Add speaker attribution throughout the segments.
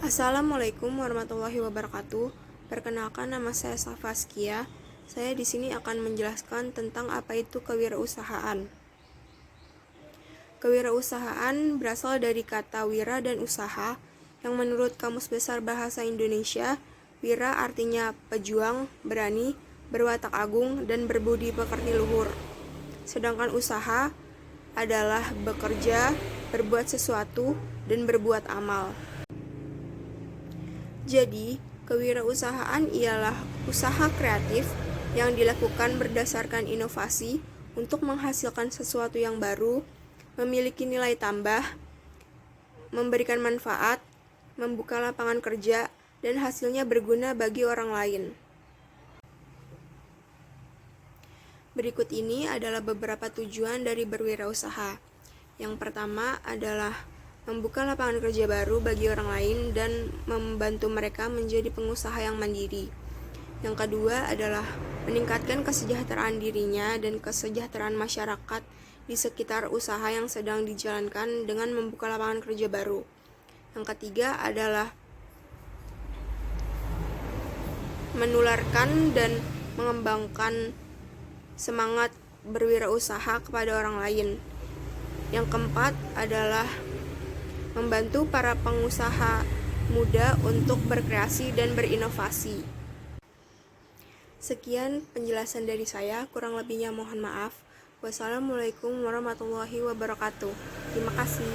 Speaker 1: Assalamualaikum warahmatullahi wabarakatuh. Perkenalkan, nama saya Safaskia. Saya di sini akan menjelaskan tentang apa itu kewirausahaan. Kewirausahaan berasal dari kata wira dan usaha, yang menurut Kamus Besar Bahasa Indonesia, wira artinya pejuang, berani, berwatak agung, dan berbudi pekerti luhur. Sedangkan usaha adalah bekerja, berbuat sesuatu, dan berbuat amal. Jadi, kewirausahaan ialah usaha kreatif yang dilakukan berdasarkan inovasi untuk menghasilkan sesuatu yang baru, memiliki nilai tambah, memberikan manfaat, membuka lapangan kerja, dan hasilnya berguna bagi orang lain. Berikut ini adalah beberapa tujuan dari berwirausaha. Yang pertama adalah membuka lapangan kerja baru bagi orang lain dan membantu mereka menjadi pengusaha yang mandiri. Yang kedua adalah meningkatkan kesejahteraan dirinya dan kesejahteraan masyarakat di sekitar usaha yang sedang dijalankan dengan membuka lapangan kerja baru. Yang ketiga adalah menularkan dan mengembangkan semangat berwirausaha kepada orang lain. Yang keempat adalah membantu para pengusaha muda untuk berkreasi dan berinovasi. Sekian penjelasan dari saya, kurang lebihnya mohon maaf. Wassalamualaikum warahmatullahi wabarakatuh. Terima kasih.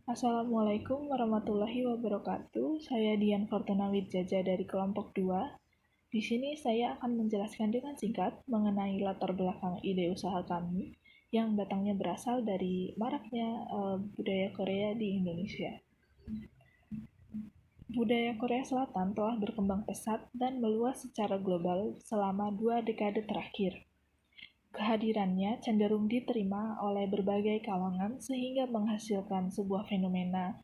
Speaker 2: Assalamualaikum warahmatullahi wabarakatuh. Saya Dian Fortuna Widjaja dari kelompok 2. Di sini saya akan menjelaskan dengan singkat mengenai latar belakang ide usaha kami yang datangnya berasal dari maraknya budaya Korea di Indonesia. Budaya Korea Selatan telah berkembang pesat dan meluas secara global selama 2 dekade terakhir. Kehadirannya cenderung diterima oleh berbagai kalangan sehingga menghasilkan sebuah fenomena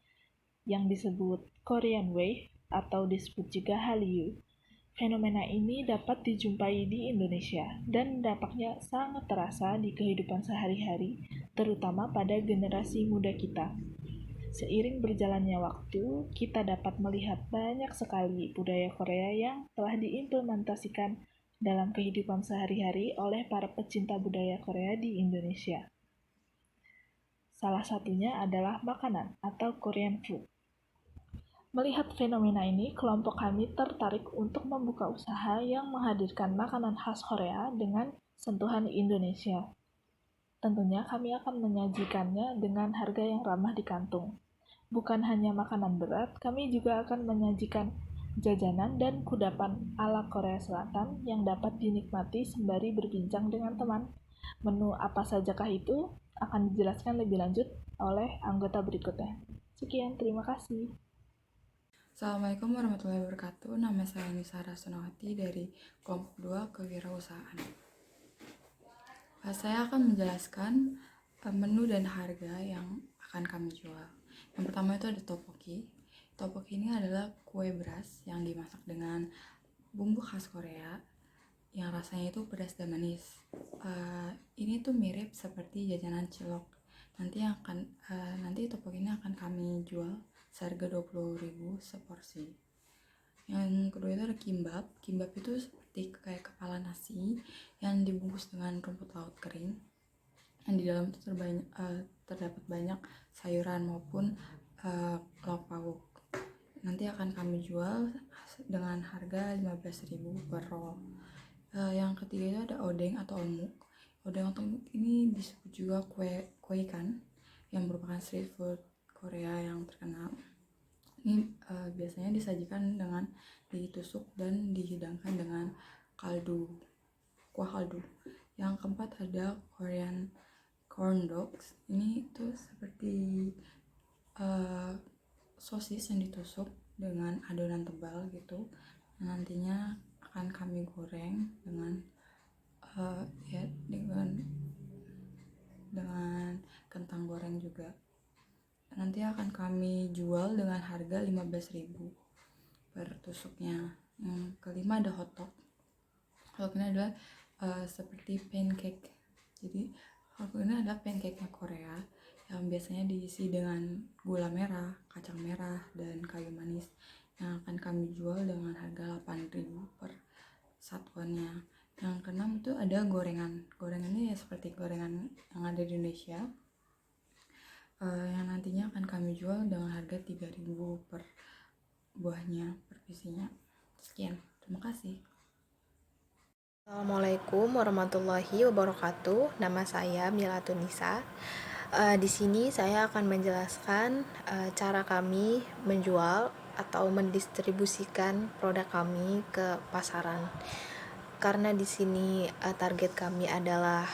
Speaker 2: yang disebut Korean Wave atau disebut juga Hallyu. Fenomena ini dapat dijumpai di Indonesia dan dampaknya sangat terasa di kehidupan sehari-hari, terutama pada generasi muda kita. Seiring berjalannya waktu, kita dapat melihat banyak sekali budaya Korea yang telah diimplementasikan dalam kehidupan sehari-hari oleh para pecinta budaya Korea di Indonesia. Salah satunya adalah makanan atau Korean food. Melihat fenomena ini, kelompok kami tertarik untuk membuka usaha yang menghadirkan makanan khas Korea dengan sentuhan Indonesia. Tentunya kami akan menyajikannya dengan harga yang ramah di kantung. Bukan hanya makanan berat, kami juga akan menyajikan jajanan dan kudapan ala Korea Selatan yang dapat dinikmati sembari berbincang dengan teman. Menu apa sajakah itu akan dijelaskan lebih lanjut oleh anggota berikutnya. Sekian, terima kasih.
Speaker 3: Assalamualaikum warahmatullahi wabarakatuh. Nama saya Nisa Rasnawati dari kelompok 2 kewirausahaan. Saya akan menjelaskan menu dan harga yang akan kami jual. Yang pertama itu ada tteokbokki. Tteokbokki ini adalah kue beras yang dimasak dengan bumbu khas Korea yang rasanya itu pedas dan manis. Ini tuh mirip seperti jajanan cilok. Nanti tteokbokki ini akan kami jual seharga 20.000 seporsi. Yang kedua itu ada kimbap. Kimbap itu seperti kayak kepala nasi yang dibungkus dengan rumput laut kering. Yang di dalam itu terdapat banyak sayuran maupun lauk pauk. Nanti akan kami jual dengan harga 15.000 per roll. Yang ketiga itu ada odeng atau omuk. Odeng atau omuk ini disebut juga kue ikan yang merupakan street food Korea yang terkenal. Ini biasanya disajikan dengan ditusuk dan dihidangkan dengan kuah kaldu. Yang keempat ada Korean corn dogs. Ini tuh seperti sosis yang ditusuk dengan adonan tebal gitu. Nantinya akan kami goreng dengan kentang goreng juga. Nanti akan kami jual dengan harga 15.000 per tusuknya. Yang kelima ada hotdog. Hotdog ini adalah seperti pancake. Jadi hotdog ini adalah pancake-nya Korea yang biasanya diisi dengan gula merah, kacang merah, dan kayu manis yang akan kami jual dengan harga 8.000 per satuannya. Yang keenam itu ada gorengan. Gorengannya ya seperti gorengan yang ada di Indonesia, yang nantinya akan kami jual dengan harga 3.000 per buahnya, per bisinya. Sekian, terima kasih.
Speaker 4: Assalamualaikum warahmatullahi wabarakatuh. Nama saya Mila Tunisa. Di sini saya akan menjelaskan cara kami menjual atau mendistribusikan produk kami ke pasaran. Karena di sini target kami adalah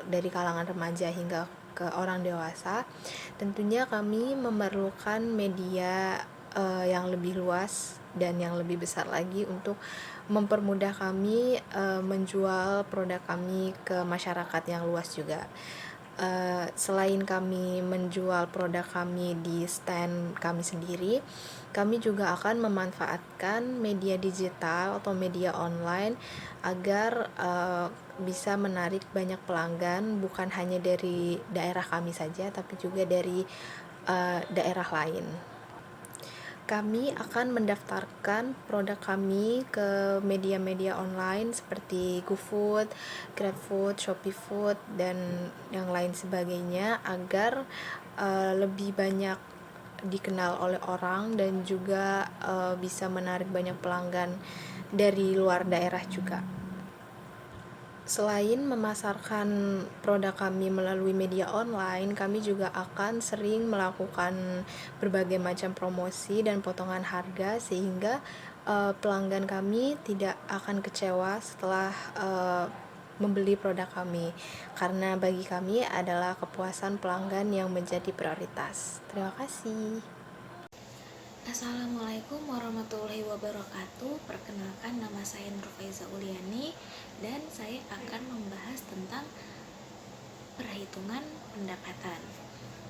Speaker 4: dari kalangan remaja hingga ke orang dewasa, tentunya kami memerlukan media yang lebih luas dan yang lebih besar lagi untuk mempermudah kami menjual produk kami ke masyarakat yang luas juga. Selain kami menjual produk kami di stand kami sendiri, kami juga akan memanfaatkan media digital atau media online agar bisa menarik banyak pelanggan, bukan hanya dari daerah kami saja tapi juga dari daerah lain. Kami akan mendaftarkan produk kami ke media-media online seperti GoFood, GrabFood, ShopeeFood, dan yang lain sebagainya agar lebih banyak dikenal oleh orang dan juga bisa menarik banyak pelanggan dari luar daerah juga. Selain memasarkan produk kami melalui media online, kami juga akan sering melakukan berbagai macam promosi dan potongan harga sehingga pelanggan kami tidak akan kecewa setelah membeli produk kami, karena bagi kami adalah kepuasan pelanggan yang menjadi prioritas. Terima kasih.
Speaker 5: Assalamualaikum warahmatullahi wabarakatuh. Perkenalkan, nama saya Nurfaiza Uliani dan saya akan membahas tentang perhitungan pendapatan.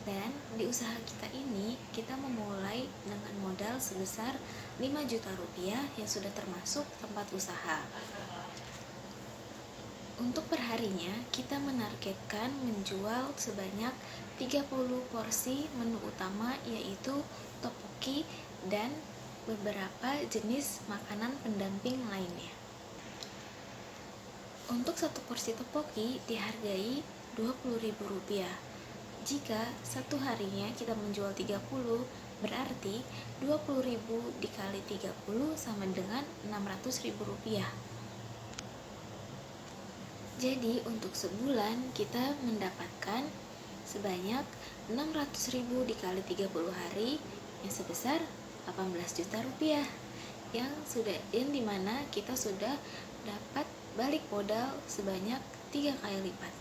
Speaker 5: Dan di usaha kita ini kita memulai dengan modal sebesar 5 juta rupiah yang sudah termasuk tempat usaha. Untuk perharinya kita menargetkan menjual sebanyak 30 porsi menu utama, yaitu tteokbokki dan beberapa jenis makanan pendamping lainnya. Untuk satu porsi tteokbokki dihargai Rp20.000. Jika satu harinya kita menjual 30, berarti 20.000 dikali 30 sama dengan Rp600.000. Jadi untuk sebulan kita mendapatkan sebanyak 600.000 dikali 30 hari yang sebesar 18 juta rupiah, yang dimana kita sudah dapat balik modal sebanyak 3 kali lipat.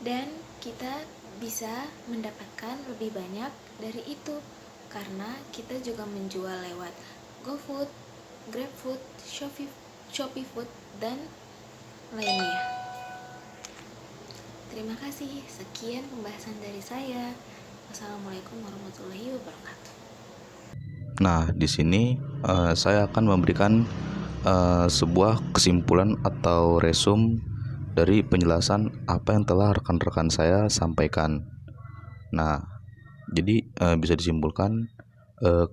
Speaker 5: Dan kita bisa mendapatkan lebih banyak dari itu karena kita juga menjual lewat GoFood, GrabFood, ShopeeFood, dan lainnya. Terima kasih. Sekian pembahasan dari saya. Wassalamualaikum warahmatullahi wabarakatuh.
Speaker 6: Nah, di sini saya akan memberikan sebuah kesimpulan atau resum dari penjelasan apa yang telah rekan-rekan saya sampaikan. Nah, jadi bisa disimpulkan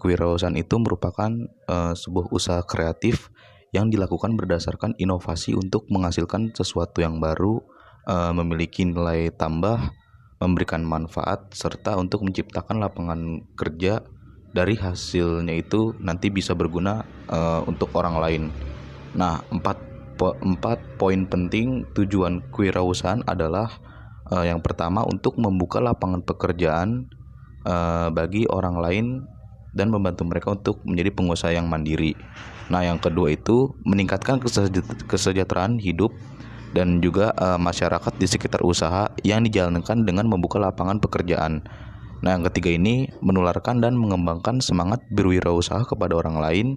Speaker 6: kewirausahaan itu merupakan sebuah usaha kreatif yang dilakukan berdasarkan inovasi untuk menghasilkan sesuatu yang baru, memiliki nilai tambah, memberikan manfaat, serta untuk menciptakan lapangan kerja. Dari hasilnya itu nanti bisa berguna untuk orang lain. Nah, empat poin penting tujuan kewirausahaan adalah yang pertama untuk membuka lapangan pekerjaan bagi orang lain dan membantu mereka untuk menjadi pengusaha yang mandiri. Nah, yang kedua itu meningkatkan kesejahteraan hidup dan juga masyarakat di sekitar usaha yang dijalankan dengan membuka lapangan pekerjaan. Nah, yang ketiga ini menularkan dan mengembangkan semangat berwirausaha kepada orang lain.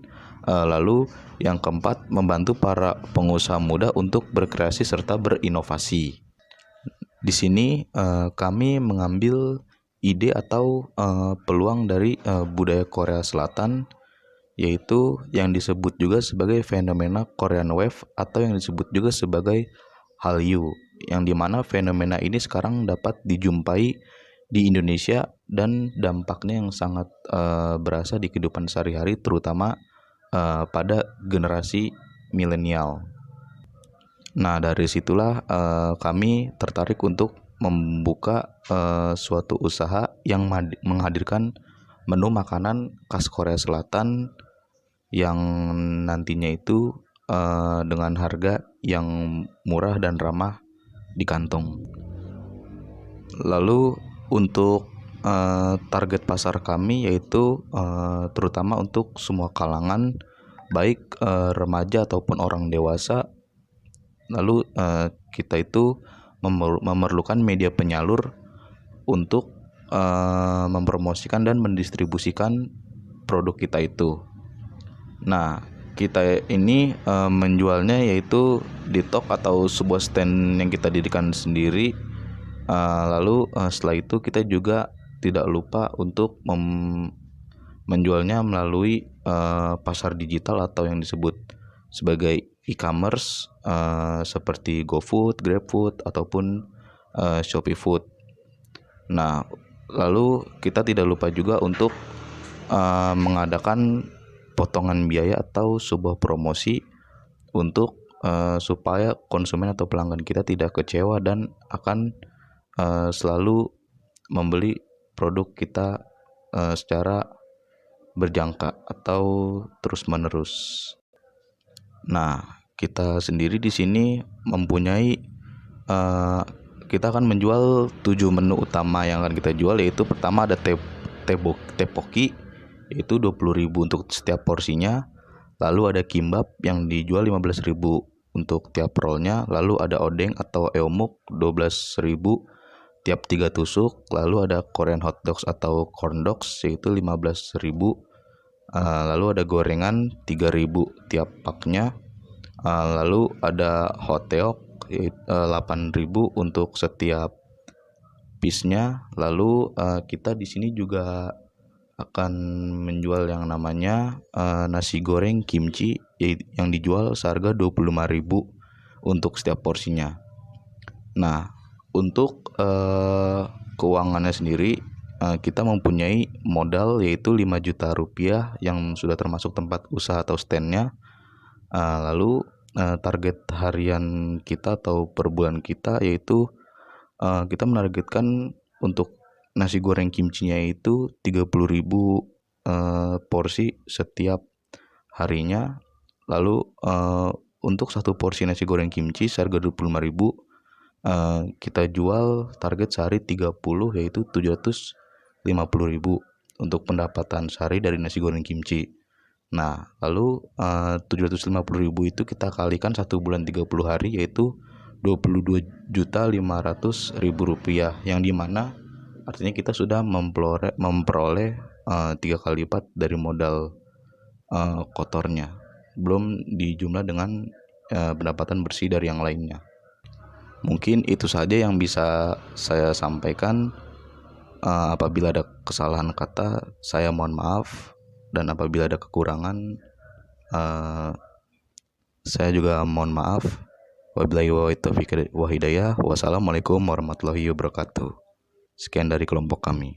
Speaker 6: Lalu yang keempat membantu para pengusaha muda untuk berkreasi serta berinovasi. Di sini kami mengambil ide atau peluang dari budaya Korea Selatan, yaitu yang disebut juga sebagai fenomena Korean Wave atau yang disebut juga sebagai Hallyu. yang dimana fenomena ini sekarang dapat dijumpai di Indonesia dan dampaknya yang sangat berasa di kehidupan sehari-hari, terutama pada generasi milenial. Nah, dari situlah kami tertarik untuk membuka suatu usaha yang menghadirkan menu makanan khas Korea Selatan yang nantinya itu dengan harga yang murah dan ramah di kantong. Lalu untuk target pasar kami yaitu terutama untuk semua kalangan, baik remaja ataupun orang dewasa. Lalu kita itu memerlukan media penyalur untuk mempromosikan dan mendistribusikan produk kita itu. Nah, kita ini menjualnya yaitu di TOK atau sebuah stand yang kita dirikan sendiri. Lalu setelah itu kita juga tidak lupa untuk menjualnya melalui pasar digital atau yang disebut sebagai e-commerce seperti GoFood, GrabFood ataupun Shopee Food. Nah, lalu kita tidak lupa juga untuk mengadakan potongan biaya atau sebuah promosi untuk supaya konsumen atau pelanggan kita tidak kecewa dan akan selalu membeli produk kita secara berjangka atau terus-menerus. Nah, kita sendiri di sini mempunyai kita akan menjual 7 menu utama yang akan kita jual, yaitu pertama ada tepoki yaitu 20.000 untuk setiap porsinya. Lalu ada kimbap yang dijual 15.000 untuk tiap rollnya. Lalu ada odeng atau eomuk 12.000 tiap 3 tusuk. Lalu ada Korean hot dogs atau corn dogs yaitu 15.000. Lalu ada gorengan 3.000 tiap paknya. Lalu ada hoteok 8.000 untuk setiap piece-nya. Lalu kita di sini juga akan menjual yang namanya nasi goreng kimchi yang dijual seharga 25.000 untuk setiap porsinya. Nah, untuk keuangannya sendiri kita mempunyai modal yaitu 5 juta rupiah yang sudah termasuk tempat usaha atau standnya. Lalu target harian kita atau per bulan kita yaitu kita menargetkan untuk nasi goreng kimchinya itu 30.000 porsi setiap harinya. Lalu untuk satu porsi nasi goreng kimchi seharga 25.000 kita jual target sehari 30 yaitu 750.000 untuk pendapatan sehari dari nasi goreng kimchi. Nah, lalu 750.000 itu kita kalikan 1 bulan 30 hari yaitu 22.500.000 rupiah, yang dimana artinya kita sudah memperoleh 3 kali lipat dari modal kotornya, belum dijumlah dengan pendapatan bersih dari yang lainnya. Mungkin itu saja yang bisa saya sampaikan. Apabila ada kesalahan kata, saya mohon maaf, dan apabila ada kekurangan, saya juga mohon maaf. Wabillahi taufiq wal hidayah. Wassalamualaikum warahmatullahi wabarakatuh. Sekian dari kelompok kami.